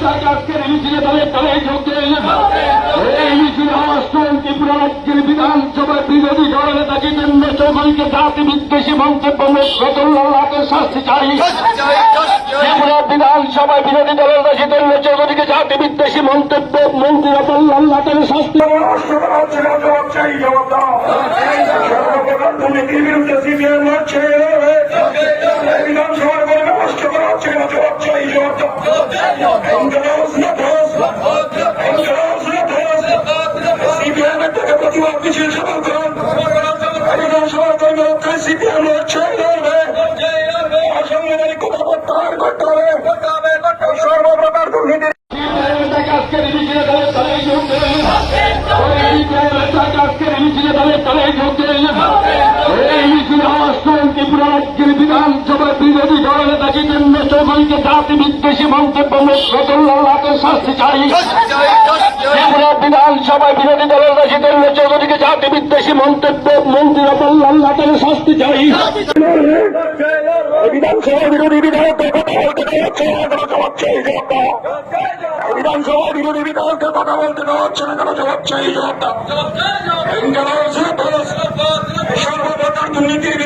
আজকের মিছিলে দলে দলে যোগ দেন। এই মিছিলে অষ্টম ত্রিপুরা রাজ্যের বিধানসভার বিরোধী দলনেতা জিতেন্দ্র চৌধুরীকে জাতি বিদ্বেষী মন্তব্য রতনলালকে শাস্তি চাই। ত্রিপুরা বিধানসভায় বিরোধী দলনেতা জিতেন্দ্র চৌধুরীকে জাতি বিদ্বেষী মন্তব্য মন্ত্রী রতনলালকে শাস্তি দুর্নীতির বিরুদ্ধে সিপিএম লড়ছে। বিধানসভার গণনা নষ্ট করা হচ্ছে না, জবাব চাই, জবাব সিপিএম এর থেকে প্রতিবাদ মিছিল সফল করুন। বিধানসভার কর্মী রক্ষায় সিপিএম লড়ছে, লড়বে। অসাংবিধানিক কথা প্রত্যাহার করতে হবে। সর্বপ্রকার দুর্নীতির আজকের মিছিলে দলে দলে যোগ দেন। আজকের মিছিলে দলে দলে যোগ দেন। এই মিছিলে অষ্টম ত্রিপুরা রাজ্যের বিধানসভার বিরোধী দলনেতা জিতেন্দ্র চৌধুরীকে জাতি বিদ্বেষী মন্তব্য রতনলালকে শাস্তি চাই। ত্রিপুরা বিধানসভায় বিরোধী দলনেতা জিতেন্দ্র চৌধুরীকে জাতি বিদ্বেষী মন্তব্য মন্ত্রী রতনলালকে শাস্তি চাই। বিধানসভা বিরোধী বিধায়কদের কথা বলতে দেওয়া হচ্ছে না, কেন জবাব চাই, জবাব দাও। বিধানসভা বিরোধী বিধায়কদের কথা বলতে দেওয়া হচ্ছে না, কেন জবাব চাই, জবাব দাও। সর্বপ্রকার দুর্নীতির